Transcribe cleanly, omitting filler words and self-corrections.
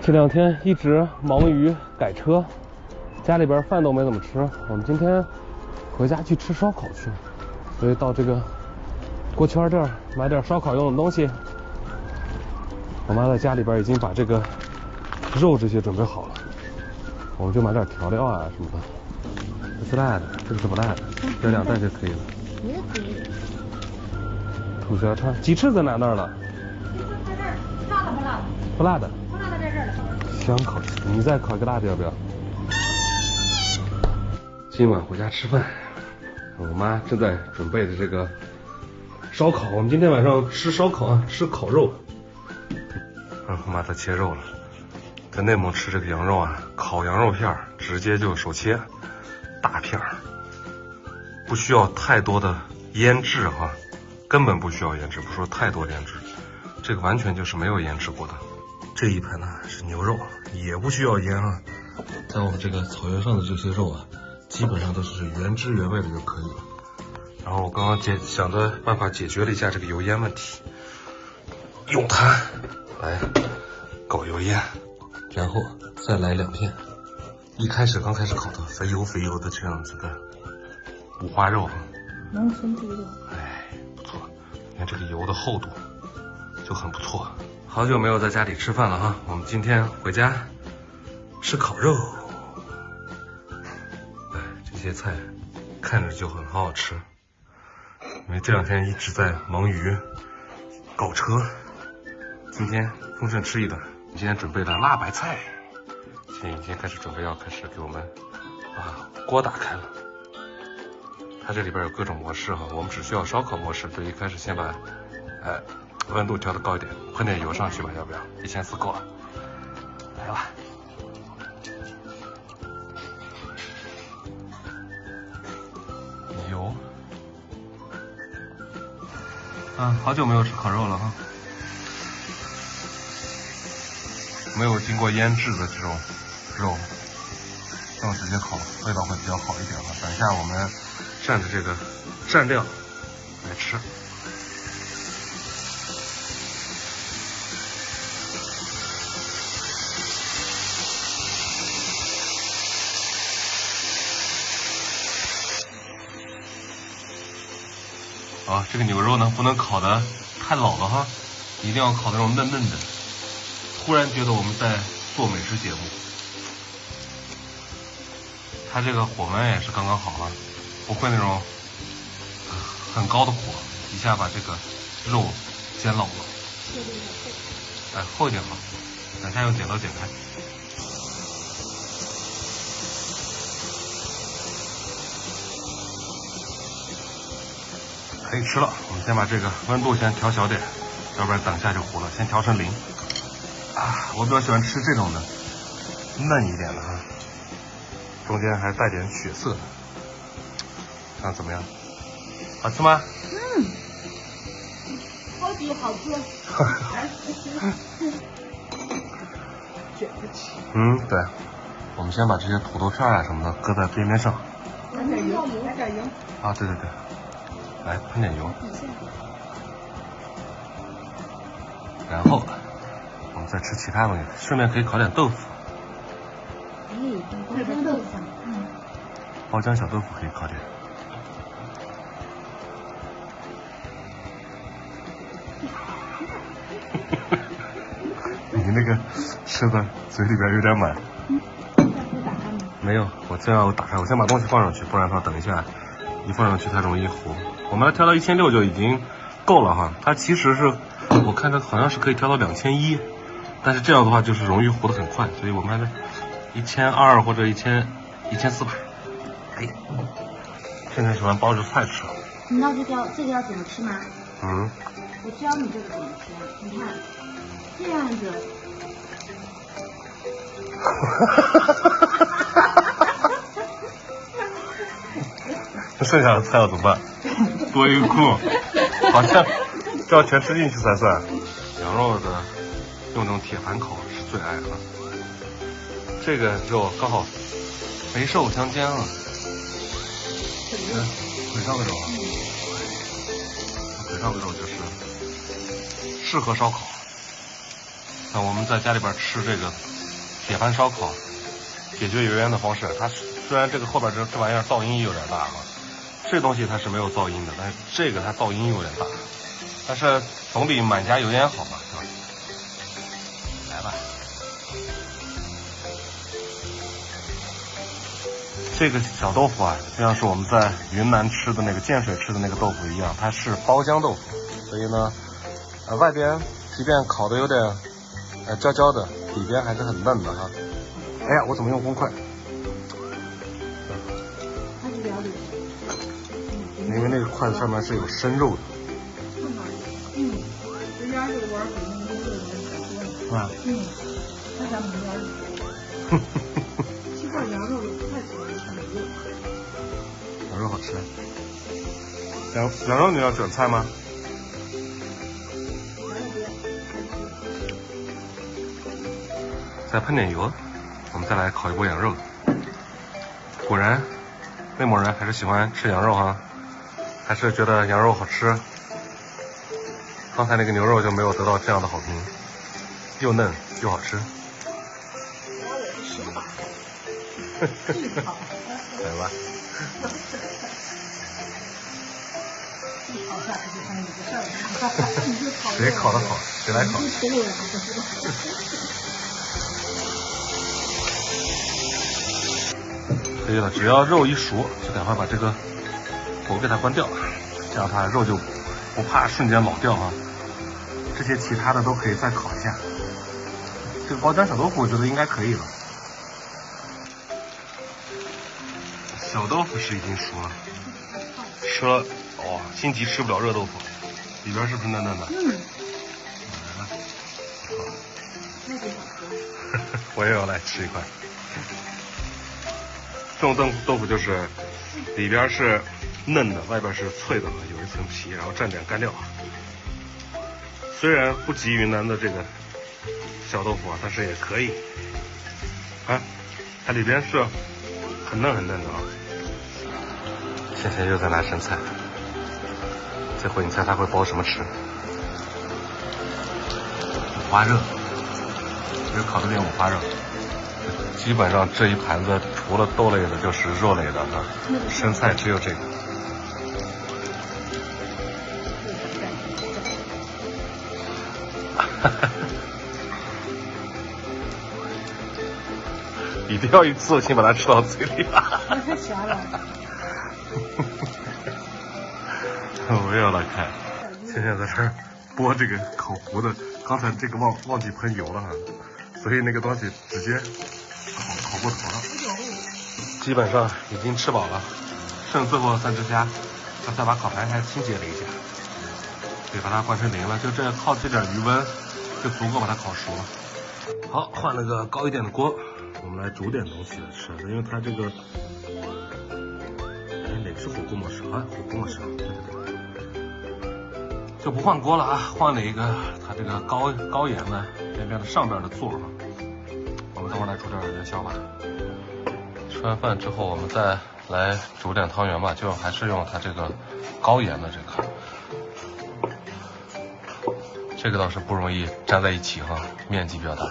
这2天一直忙于改车，家里边饭都没怎么吃。我们今天回家去吃烧烤去，所以到这个锅圈这儿买点烧烤用的东西。我妈在家里边已经把这个肉这些准备好了，我们就买点调料啊什么的。这是辣的，这个是不辣的，这2袋就可以了。也可以。土小串，鸡翅在哪儿了？在这儿，辣的不辣的？不辣的。不辣的在这儿了。香烤鸡，你再烤一个辣的要不要？今晚回家吃饭，我妈正在准备的这个烧烤。我们今天晚上吃烧烤啊，吃烤肉。我妈在切肉了。在内蒙吃这个羊肉啊，烤羊肉片直接就手切，大片儿，不需要太多的腌制哈，根本不需要腌制，不说太多的腌制，这个完全就是没有腌制过的。这一盘呢是牛肉，也不需要腌啊。在我们这个草原上的这些肉啊，基本上都是原汁原味的就可以了。然后我刚刚想的办法解决了一下这个油烟问题，用它来搞油烟，然后再来2片。刚开始烤的肥油的这样子的五花肉，农村猪肉，哎，不错。你看这个油的厚度就很不错。好久没有在家里吃饭了哈，我们今天回家吃烤肉。哎，这些菜看着就很好吃，因为这2天一直在忙于搞车。今天丰盛吃一顿，今天准备了辣白菜。已经开始准备要开始给我们把锅打开了。它这里边有各种模式哈，我们只需要烧烤模式，所以一开始先把温度调得高一点，喷点油上去吧，要不要？1400够了。来吧。油。好久没有吃烤肉了哈，没有经过腌制的这种肉，这样直接烤味道会比较好一点了。等一下我们蘸着这个蘸料来吃。啊，这个牛肉呢不能烤得太老了哈，一定要烤那种嫩嫩的。突然觉得我们在做美食节目。它这个火焖也是刚刚好啊，不会那种很高的火，一下把这个肉煎老了。哎，厚一点好，等下用剪刀剪开。可以吃了，我们先把这个温度先调小点，要不然等下就糊了。先调成0。我比较喜欢吃这种的，嫩一点的哈，中间还带点血色的，看怎么样？好吃吗？超级好吃。对，我们先把这些土豆片啊什么的搁在边边上。来点油，来点油。啊，对，来喷点油，然后我们再吃其他东西，顺便可以烤点豆腐。包浆豆腐。包浆小豆腐可以烤点。你那个吃的嘴里边有点满。没有，我这样打开，我先把东西放上去，不然的话等一下一放上去它容易糊。我们要调到1600就已经够了哈，它其实是我看着好像是可以调到2100，但是这样的话就是容易糊得很快，所以我们还是1200或者1400。哎，现在喜欢包着菜吃。你知道这个要怎么吃吗？我教你这个怎么吃，你看这样子。剩下的菜要怎么办？多一个空，好像这要全吃进去才算。羊肉的用这种铁盘烤是最爱的，这个肉刚好肥瘦相间啊。腿上的肉啊，腿上的肉就是适合烧烤。那我们在家里边吃这个铁盘烧烤，解决油烟的方式，它虽然这个后边这玩意儿噪音有点大啊，这东西它是没有噪音的，但是这个它噪音有点大，但是总比满家油烟好嘛，是吧？来吧。这个小豆腐啊，就像是我们在云南吃的那个建水吃的那个豆腐一样，它是包浆豆腐，所以呢，外边即便烤的有点焦焦的，里边还是很嫩的哈。哎呀，我怎么用公筷？因为那个筷子上面是有生肉的。这边这个碗比那个肉的多呢。是吧？那咱们这边。这块羊肉太多了，太没肉。羊肉好吃。羊肉你要卷菜吗？再喷点油，我们再来烤一波羊肉。果然，内蒙人还是喜欢吃羊肉哈，还是觉得羊肉好吃。刚才那个牛肉就没有得到这样的好评，又嫩又好吃。来吧。谁烤得好，谁来烤。对了，只要肉一熟，就赶快把这个火给它关掉，这样它肉就不怕瞬间老掉啊。这些其他的都可以再烤一下。这个包浆小豆腐我觉得应该可以了。小豆腐是已经熟了，吃了哦，心急吃不了热豆腐，里边是不是嫩嫩的？来了，我也要来吃一块。这种豆腐就是里边是嫩的，外边是脆的，有一层皮，然后蘸点干料。虽然不及云南的这个小豆腐啊，但是也可以。啊，它里边是很嫩很嫩的啊。倩倩又在拿生菜，这回你猜她会包什么吃？五花肉，又烤了点五花肉。基本上这一盘子除了豆类的就是肉类的啊，生菜只有这个。一定要一次性把它吃到嘴里吧。太咸了。我也要来看，现在在这儿剥这个烤糊的，刚才这个忘记喷油了哈，所以那个东西直接烤过头了。基本上已经吃饱了，剩最后3只虾，刚才把烤盘还清洁了一下，对，把它换成零了，就这靠这点余温就足够把它烤熟了。好，换了个高一点的锅，我们来煮点东西来吃，因为它这个，哪个是火锅模式啊？火锅模式，对对对。就不换锅了啊，换了一个它这个高盐的边边的上边的座哈。我们等会儿来煮点元宵吧。吃完饭之后，我们再来煮点汤圆吧，就还是用它这个高盐的这个。这个倒是不容易粘在一起哈，面积比较大。